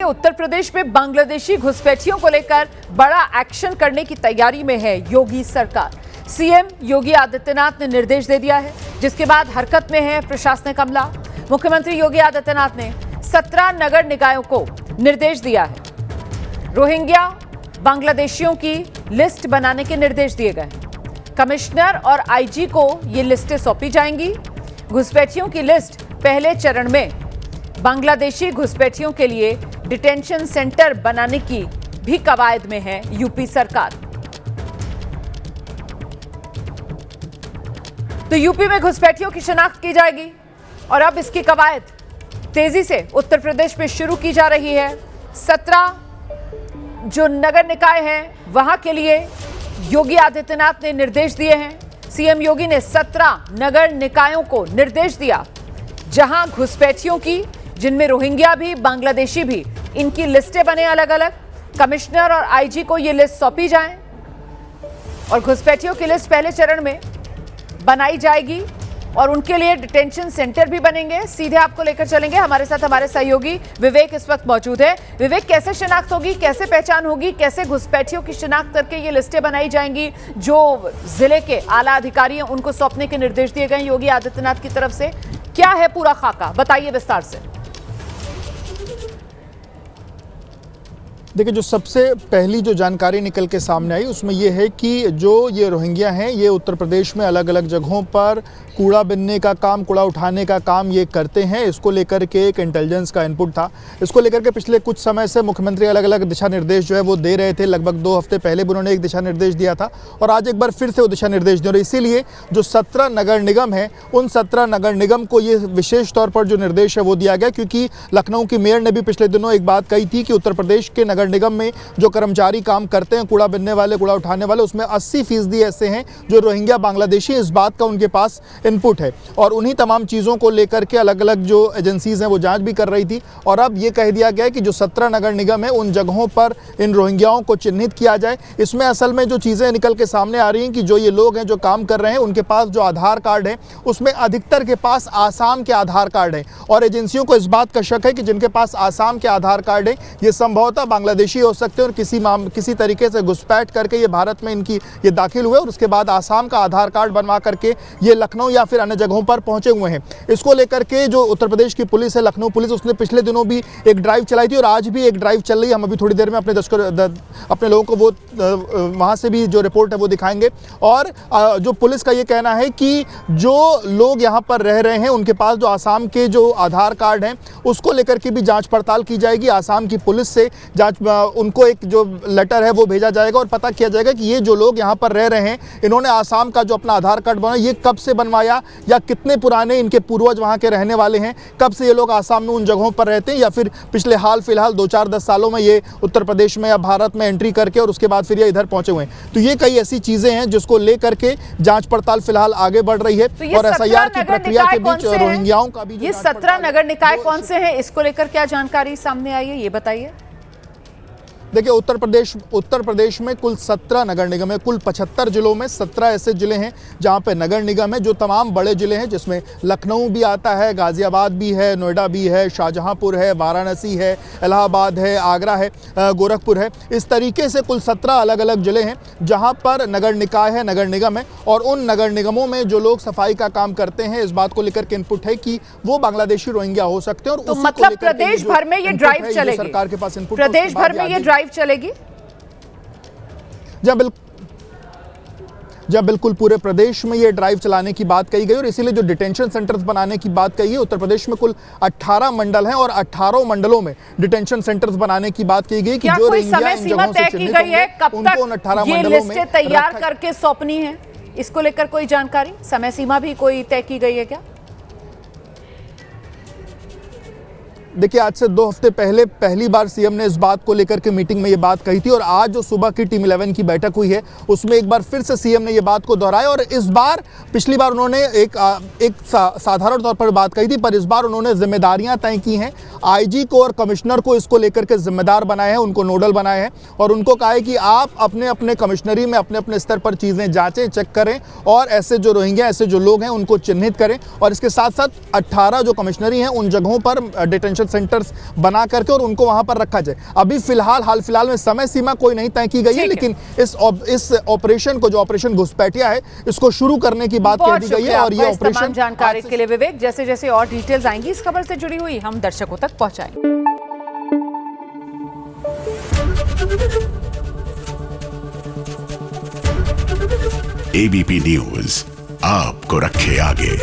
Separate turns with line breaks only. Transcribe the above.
उत्तर प्रदेश में बांग्लादेशी घुसपैठियों को लेकर बड़ा एक्शन करने की तैयारी में है योगी सरकार। सीएम योगी आदित्यनाथ ने निर्देश दे दिया है, जिसके बाद हरकत में है प्रशासनिक अमला। मुख्यमंत्री योगी आदित्यनाथ ने 17 नगर निकायों को निर्देश दिया है। रोहिंग्या बांग्लादेशियों की लिस्ट बनाने के निर्देश दिए गए। कमिश्नर और आईजी को ये लिस्टें सौंपी जाएंगी। घुसपैठियों की लिस्ट पहले चरण में बांग्लादेशी घुसपैठियों के लिए डिटेंशन सेंटर बनाने की भी कवायद में है यूपी सरकार। तो यूपी में घुसपैठियों की शिनाख्त की जाएगी और अब इसकी कवायद तेजी से उत्तर प्रदेश में शुरू की जा रही है। 17 जो नगर निकाय हैं वहां के लिए योगी आदित्यनाथ ने निर्देश दिए हैं। सीएम योगी ने 17 नगर निकायों को निर्देश दिया, जहां घुसपैठियों की, जिनमें रोहिंग्या भी बांग्लादेशी भी, इनकी लिस्टें बने अलग अलग। कमिश्नर और आईजी को ये लिस्ट सौंपी जाए और घुसपैठियों की लिस्ट पहले चरण में बनाई जाएगी और उनके लिए डिटेंशन सेंटर भी बनेंगे। सीधे आपको लेकर चलेंगे, हमारे साथ हमारे सहयोगी विवेक इस वक्त मौजूद है। विवेक, कैसे शिनाख्त होगी, कैसे पहचान होगी, कैसे घुसपैठियों की शिनाख्त करके ये लिस्टें बनाई जाएंगी जो जिले के आला अधिकारी हैं उनको सौंपने के निर्देश दिए गए योगी आदित्यनाथ की तरफ से? क्या है पूरा खाका, बताइए विस्तार से।
देखिए, जो सबसे पहली जो जानकारी निकल के सामने आई उसमें ये है कि जो ये रोहिंग्या हैं ये उत्तर प्रदेश में अलग अलग जगहों पर कूड़ा बिनने का काम, कूड़ा उठाने का काम ये करते हैं। इसको लेकर के एक इंटेलिजेंस का इनपुट था। इसको लेकर के पिछले कुछ समय से मुख्यमंत्री अलग अलग दिशा निर्देश जो है वो दे रहे थे। लगभग 2 हफ्ते पहले भी उन्होंने एक दिशा निर्देश दिया था और आज एक बार फिर से वो दिशा निर्देश दिए। और इसीलिए जो 17 नगर निगम है, उन 17 नगर निगम को ये विशेष तौर पर जो निर्देश है वो दिया गया, क्योंकि लखनऊ की मेयर ने भी पिछले दिनों एक बात कही थी कि उत्तर प्रदेश के नगर निगम में जो कर्मचारी काम करते हैं, कूड़ा बिनने वाले, कूड़ा उठाने वाले, उसमें 80% ऐसे हैं जो रोहिंग्या बांग्लादेशी। इस बात का उनके पास इनपुट है और उन्हीं तमाम चीज़ों को लेकर के अलग अलग जो एजेंसीज हैं वो जांच भी कर रही थी। और अब ये कह दिया गया है कि जो 17 नगर निगम है उन जगहों पर इन रोहिंग्याओं को चिन्हित किया जाए। इसमें असल में जो चीज़ें निकल के सामने आ रही हैं कि जो ये लोग हैं जो काम कर रहे हैं उनके पास जो आधार कार्ड है उसमें अधिकतर के पास आसाम के आधार कार्ड है और एजेंसियों को इस बात का शक है कि जिनके पास आसाम के आधार कार्ड है ये संभवतः बांग्लादेशी हो सकते हैं और किसी तरीके से घुसपैठ करके ये भारत में इनकी ये दाखिल हुए और उसके बाद आसाम का आधार कार्ड बनवा करके ये लखनऊ या फिर अन्य जगहों पर पहुंचे हुए हैं। इसको लेकर के जो उत्तर प्रदेश की पुलिस है, लखनऊ पुलिस, उसने पिछले दिनों भी एक ड्राइव चलाई थी और आज भी एक ड्राइव चल रही है। हम अभी थोड़ी देर में अपने लोगों को वो वहाँ से भी जो रिपोर्ट है वो दिखाएंगे। और जो पुलिस का ये कहना है कि जो लोग यहाँ पर रह रहे हैं उनके पास जो आसाम के जो आधार कार्ड हैं उसको लेकर के भी जाँच पड़ताल की जाएगी। आसाम की पुलिस से उनको एक जो लेटर है वो भेजा जाएगा और पता किया जाएगा कि ये जो लोग यहाँ पर रह रहे हैं इन्होंने आसाम का जो अपना आधार कार्ड बनाया ये कब से बनवाया या कितने पुराने इनके पूर्वज वहाँ के रहने वाले हैं, कब से ये लोग आसाम में उन जगहों पर रहते हैं या फिर पिछले हाल फिलहाल 2-4-10 सालों में ये उत्तर प्रदेश में या भारत में एंट्री करके और उसके बाद फिर ये इधर पहुंचे हुए हैं। तो ये कई ऐसी चीजें हैं जिसको लेकर के जाँच पड़ताल फिलहाल आगे बढ़ रही है। और एसआईआर की प्रक्रिया के बीच रोहिंग्याओं का भी
ये 17 नगर निकाय कौन से हैं, इसको लेकर क्या जानकारी सामने आई है ये बताइए।
देखिए, उत्तर प्रदेश में कुल 17 नगर निगम है। कुल 75 जिलों में 17 ऐसे जिले हैं जहां पे नगर निगम है, जो तमाम बड़े जिले हैं, जिसमें लखनऊ भी आता है, गाजियाबाद भी है, नोएडा भी है, शाहजहांपुर है, वाराणसी है, इलाहाबाद है, आगरा है, गोरखपुर है। इस तरीके से कुल 17 अलग अलग जिले हैं जहाँ पर नगर निकाय है, नगर निगम है। और उन नगर निगमों में जो लोग सफाई का काम करते हैं इस बात को लेकर के इनपुट है कि वो बांग्लादेशी रोहिंग्या हो सकते हैं। और
तो मतलब प्रदेश भर में ये ड्राइव चलेगी,
सरकार के पास इनपुट,
प्रदेश भर में ये ड्राइव चलेगी?
जब बिल्कुल पूरे प्रदेश में ये ड्राइव चलाने की बात कही गई और इसीलिए जो डिटेंशन सेंटर्स बनाने की बात कही है, उत्तर प्रदेश में कुल 18 मंडल हैं और 18 मंडलों में डिटेंशन सेंटर्स बनाने की बात कही गई कि जो रोहिंग्या इन जगहों से चिन्हित होंगे उनको उन 18 मंडलों में
तैयार करके सौंपनी है। इसको लेकर कोई जानकारी, समय सीमा भी कोई तय की गई है क्या?
देखिए, आज से 2 हफ्ते पहले पहली बार सीएम ने इस बात को लेकर के मीटिंग में ये बात कही थी और आज जो सुबह की टीम 11 की बैठक हुई है उसमें एक बार फिर से सीएम ने ये बात को दोहराया। और इस बार, पिछली बार उन्होंने एक साधारण तौर पर बात कही थी, पर इस बार उन्होंने जिम्मेदारियां तय की हैं। आईजी को और कमिश्नर को इसको लेकर के जिम्मेदार बनाए हैं, उनको नोडल बनाए हैं और उनको कहा है कि आप अपने अपने कमिश्नरी में अपने अपने स्तर पर चीज़ें जांचें, चेक करें और ऐसे जो रोहिंग्या, ऐसे जो लोग हैं उनको चिन्हित करें। और इसके साथ साथ 18 जो कमिश्नरी हैं उन जगहों पर डिटेंशन सेंटर्स बना करके और उनको वहां पर रखा जाए। अभी हाल फिलहाल में समय सीमा कोई नहीं तय की गई है, लेकिन इस ऑपरेशन को, जो ऑपरेशन घुसपैठिया है, इसको शुरू करने की बात कह दी गई है। और ये ऑपरेशन,
जानकारी के लिए विवेक, जैसे जैसे और डिटेल्स आएंगी इस खबर से जुड़ी हुई हम दर्शकों तक पहुंचाएंगे।
एबीपी न्यूज आपको रखे आगे।